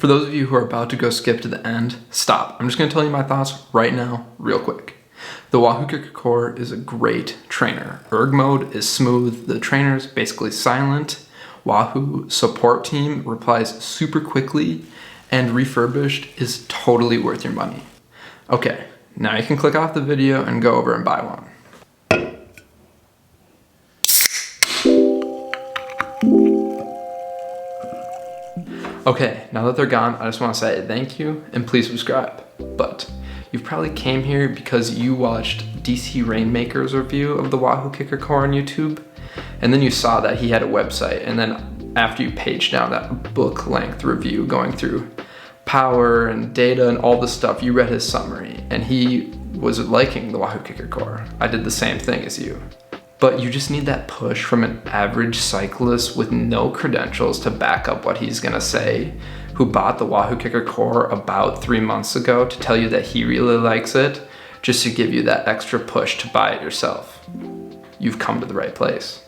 For those of you who are about to go skip to the end, stop. I'm just gonna tell you my thoughts right now, real quick. The WAHOO KICKR CORE is a great trainer. Erg Mode is smooth, the trainer is basically silent, WAHOO support team replies super quickly, and Refurbished is totally worth your money. Okay, now you can click off the video and go over and buy one. Okay, now that they're gone, I just want to say thank you and please subscribe. But you probably came here because you watched DC Rainmaker's review of the WAHOO KICKR CORE on YouTube, and then you saw that he had a website, and then after you paged down that book-length review going through power and data and all this stuff, you read his summary, and he was liking the WAHOO KICKR CORE. I did the same thing as you. But you just need that push from an average cyclist with no credentials to back up what he's gonna say, who bought the WAHOO KICKR CORE about 3 months ago to tell you that he really likes it, just to give you that extra push to buy it yourself. You've come to the right place.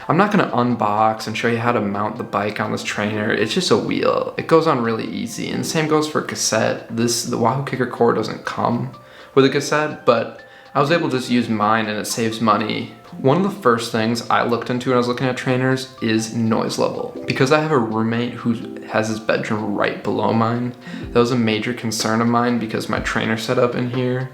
I'm not gonna unbox and show you how to mount the bike on this trainer. It's just a wheel. It goes on really easy, and the same goes for cassette. The WAHOO KICKR CORE doesn't come with a cassette, but I was able to just use mine and it saves money. One of the first things I looked into when I was looking at trainers is noise level. Because I have a roommate who has his bedroom right below mine, that was a major concern of mine because my trainer setup in here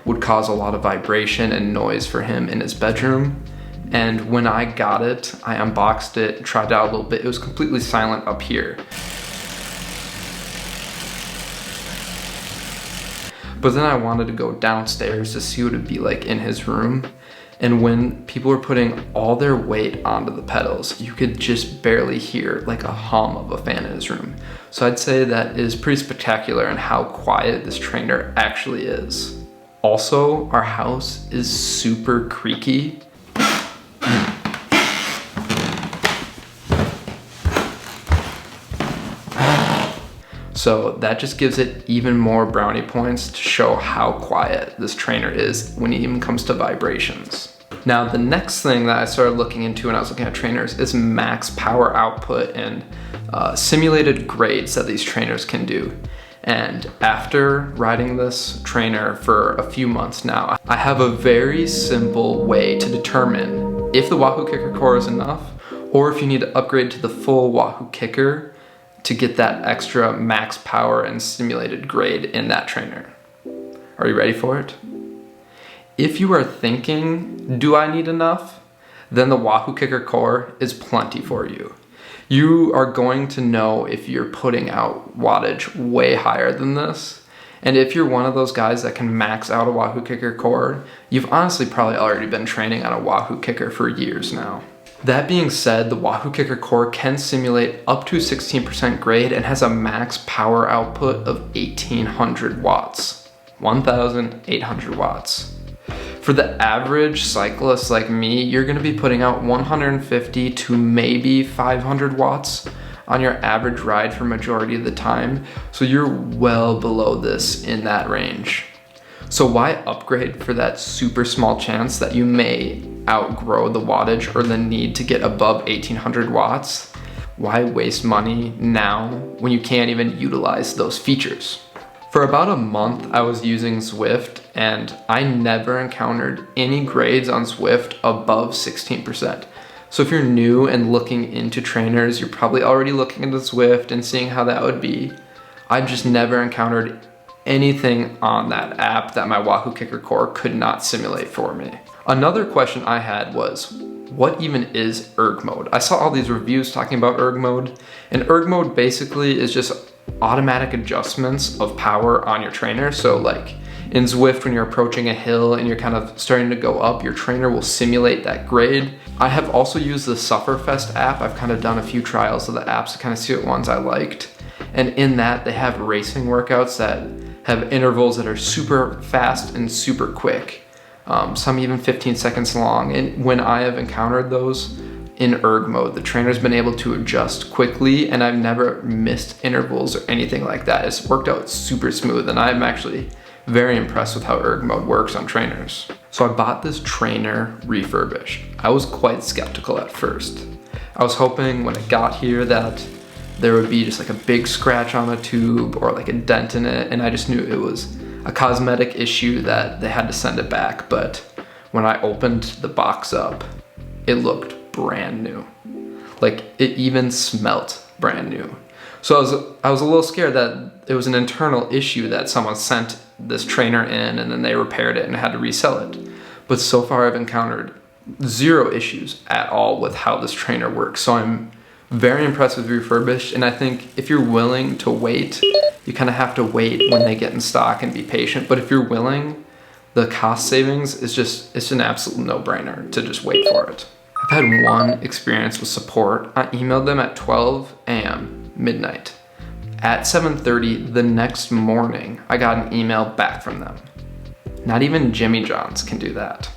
would cause a lot of vibration and noise for him in his bedroom. And when I got it, I unboxed it, tried it out a little bit, it was completely silent up here. But then I wanted to go downstairs to see what it'd be like in his room. And when people were putting all their weight onto the pedals, you could just barely hear like a hum of a fan in his room. So I'd say that is pretty spectacular in how quiet this trainer actually is. Also, our house is super creaky. So that just gives it even more brownie points to show how quiet this trainer is when it even comes to vibrations. Now, the next thing that I started looking into when I was looking at trainers is max power output and simulated grades that these trainers can do. And after riding this trainer for a few months now, I have a very simple way to determine if the WAHOO KICKR CORE is enough, or if you need to upgrade to the full WAHOO KICKR to get that extra max power and simulated grade in that trainer. Are you ready for it? If you are thinking, do I need enough? Then the WAHOO KICKR CORE is plenty for you. You are going to know if you're putting out wattage way higher than this. And if you're one of those guys that can max out a WAHOO KICKR CORE, you've honestly probably already been training on a WAHOO KICKR for years now. That being said, the WAHOO KICKR CORE can simulate up to 16% grade and has a max power output of 1800 watts. 1800 watts. For the average cyclist like me, you're gonna be putting out 150 to maybe 500 watts on your average ride for majority of the time. So you're well below this in that range. So why upgrade for that super small chance that you may outgrow the wattage or the need to get above 1800 watts? Why waste money now when you can't even utilize those features? For about a month, I was using Zwift and I never encountered any grades on Zwift above 16%. So if you're new and looking into trainers, you're probably already looking into Zwift and seeing how that would be. I've just never encountered anything on that app that my WAHOO KICKR CORE could not simulate for me. Another question I had was, what even is Erg Mode? I saw all these reviews talking about Erg Mode, and Erg Mode basically is just automatic adjustments of power on your trainer. So like in Zwift, when you're approaching a hill and you're kind of starting to go up, your trainer will simulate that grade. I have also used the Sufferfest app. I've kind of done a few trials of the apps to kind of see what ones I liked. And in that, they have racing workouts that have intervals that are super fast and super quick. Some even 15 seconds long. And when I have encountered those in Erg Mode, the trainer's been able to adjust quickly and I've never missed intervals or anything like that. It's worked out super smooth and I'm actually very impressed with how Erg Mode works on trainers. So I bought this trainer refurbished. I was quite skeptical at first. I was hoping when it got here that there would be just like a big scratch on the tube or like a dent in it, and I just knew it was a cosmetic issue that they had to send it back. But when I opened the box up, it looked brand new. Like it even smelt brand new. So I was a little scared that it was an internal issue that someone sent this trainer in and then they repaired it and had to resell it. But so far I've encountered zero issues at all with how this trainer works. So I'm very impressed with Refurbished, and I think if you're willing to wait, you kind of have to wait when they get in stock and be patient. But if you're willing, the cost savings is it's an absolute no-brainer to just wait for it. I've had one experience with support. I emailed them at 12 a.m. midnight. At 7:30 the next morning, I got an email back from them. Not even Jimmy John's can do that.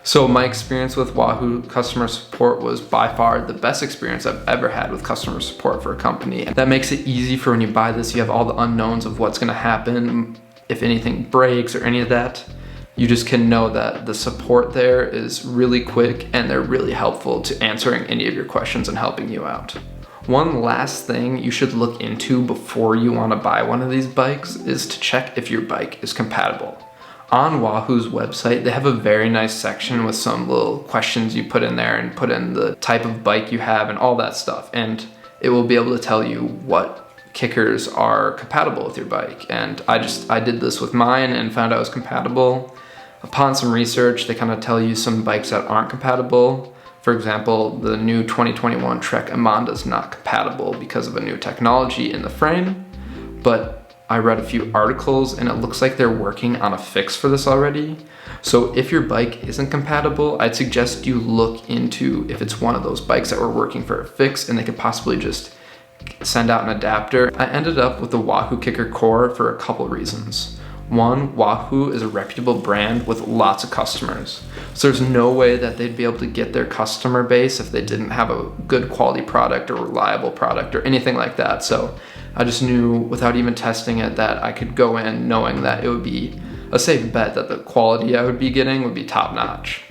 So my experience with WAHOO customer support was by far the best experience I've ever had with customer support for a company. That makes it easy for when you buy this, you have all the unknowns of what's gonna happen, if anything breaks or any of that. You just can know that the support there is really quick and they're really helpful to answering any of your questions and helping you out. One last thing you should look into before you wanna buy one of these bikes is to check if your bike is compatible. On WAHOO's website, they have a very nice section with some little questions you put in there and put in the type of bike you have and all that stuff. And it will be able to tell you what kickers are compatible with your bike. And I did this with mine and found I was compatible. Upon some research, they kind of tell you some bikes that aren't compatible. For example, the new 2021 Trek Amanda is not compatible because of a new technology in the frame, but I read a few articles and it looks like they're working on a fix for this already. So if your bike isn't compatible, I'd suggest you look into if it's one of those bikes that were working for a fix and they could possibly just send out an adapter. I ended up with the WAHOO KICKR CORE for a couple reasons. One, WAHOO is a reputable brand with lots of customers. So there's no way that they'd be able to get their customer base if they didn't have a good quality product or reliable product or anything like that. So I just knew without even testing it that I could go in knowing that it would be a safe bet that the quality I would be getting would be top notch.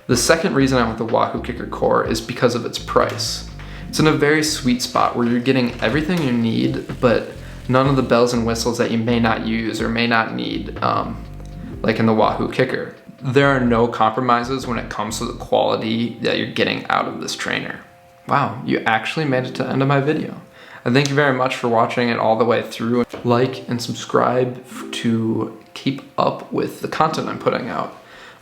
The second reason I went with the WAHOO KICKR CORE is because of its price. It's in a very sweet spot where you're getting everything you need, but none of the bells and whistles that you may not use or may not need, like in the WAHOO KICKR. There are no compromises when it comes to the quality that you're getting out of this trainer. Wow, you actually made it to the end of my video. And thank you very much for watching it all the way through. Like and subscribe to keep up with the content I'm putting out.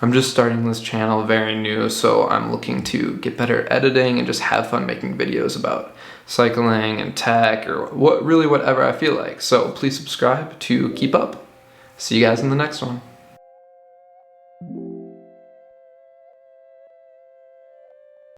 I'm just starting this channel very new, so I'm looking to get better at editing and just have fun making videos about cycling and tech or whatever I feel like. So please subscribe to keep up. See you guys in the next one.